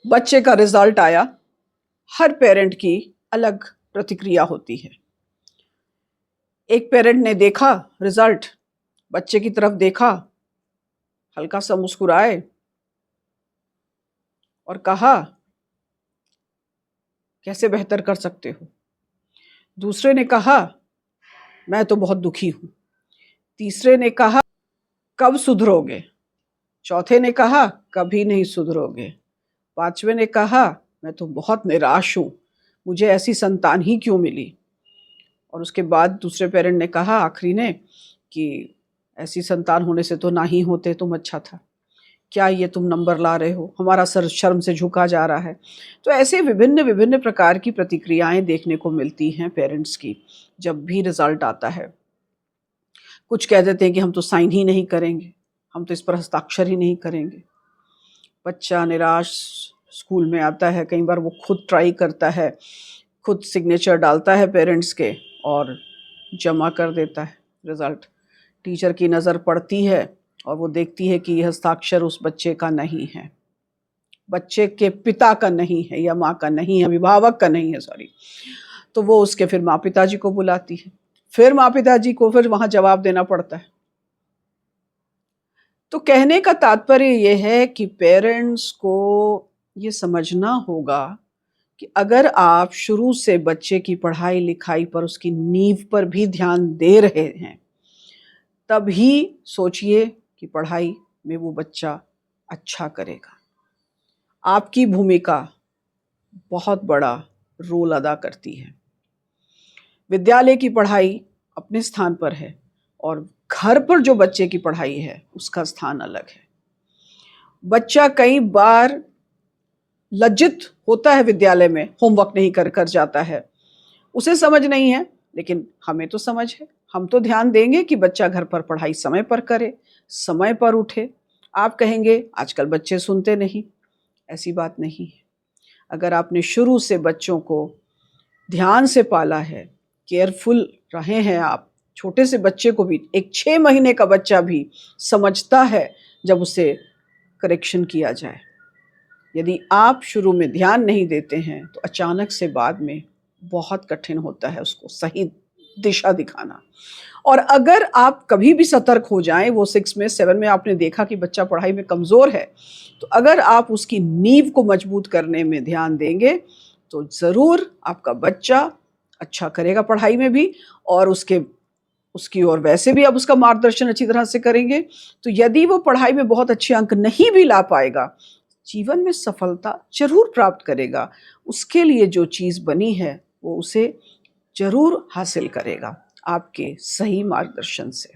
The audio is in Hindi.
बच्चे का रिजल्ट आया। हर पेरेंट की अलग प्रतिक्रिया होती है। एक पेरेंट ने देखा रिजल्ट, बच्चे की तरफ देखा, हल्का सा मुस्कुराए और कहा, कैसे बेहतर कर सकते हो। दूसरे ने कहा, मैं तो बहुत दुखी हूं। तीसरे ने कहा, कब सुधरोगे। चौथे ने कहा, कभी नहीं सुधरोगे। पांचवे ने कहा, मैं तो बहुत निराश हूं, मुझे ऐसी संतान ही क्यों मिली। और उसके बाद दूसरे पेरेंट ने कहा, आखिरी ने, कि ऐसी संतान होने से तो ना ही होते तुम, अच्छा था, क्या ये तुम नंबर ला रहे हो, हमारा सर शर्म से झुका जा रहा है। तो ऐसे विभिन्न विभिन्न प्रकार की प्रतिक्रियाएं देखने को मिलती हैं पेरेंट्स की जब भी रिजल्ट आता है। कुछ कह देते हैं कि हम तो साइन ही नहीं करेंगे, हम तो इस पर हस्ताक्षर ही नहीं करेंगे। बच्चा निराश स्कूल में आता है, कई बार वो खुद ट्राई करता है, खुद सिग्नेचर डालता है पेरेंट्स के और जमा कर देता है रिजल्ट। टीचर की नज़र पड़ती है और वो देखती है कि यह हस्ताक्षर उस बच्चे का नहीं है, बच्चे के पिता का नहीं है या माँ का नहीं है, अभिभावक का नहीं है, सॉरी। तो वो उसके फिर माँ पिताजी को बुलाती है, फिर माँ पिताजी को फिर वहाँ जवाब देना पड़ता है। तो कहने का तात्पर्य ये है कि पेरेंट्स को ये समझना होगा कि अगर आप शुरू से बच्चे की पढ़ाई लिखाई पर, उसकी नींव पर भी ध्यान दे रहे हैं, तभी सोचिए कि पढ़ाई में वो बच्चा अच्छा करेगा। आपकी भूमिका बहुत बड़ा रोल अदा करती है। विद्यालय की पढ़ाई अपने स्थान पर है और घर पर जो बच्चे की पढ़ाई है उसका स्थान अलग है। बच्चा कई बार लज्जित होता है विद्यालय में, होमवर्क नहीं कर कर जाता है, उसे समझ नहीं है, लेकिन हमें तो समझ है। हम तो ध्यान देंगे कि बच्चा घर पर पढ़ाई समय पर करे, समय पर उठे। आप कहेंगे आजकल बच्चे सुनते नहीं, ऐसी बात नहीं है। अगर आपने शुरू से बच्चों को ध्यान से पाला है, केयरफुल रहे हैं आप, छोटे से बच्चे को भी, एक 6 महीने का बच्चा भी समझता है जब उसे करेक्शन किया जाए। यदि आप शुरू में ध्यान नहीं देते हैं तो अचानक से बाद में बहुत कठिन होता है उसको सही दिशा दिखाना। और अगर आप कभी भी सतर्क हो जाएं, वो 6 में 7 में आपने देखा कि बच्चा पढ़ाई में कमज़ोर है, तो अगर आप उसकी नींव को मजबूत करने में ध्यान देंगे तो ज़रूर आपका बच्चा अच्छा करेगा पढ़ाई में भी, और उसकी ओर वैसे भी आप उसका मार्गदर्शन अच्छी तरह से करेंगे। तो यदि वो पढ़ाई में बहुत अच्छे अंक नहीं भी ला पाएगा, जीवन में सफलता जरूर प्राप्त करेगा। उसके लिए जो चीज़ बनी है वो उसे जरूर हासिल करेगा आपके सही मार्गदर्शन से।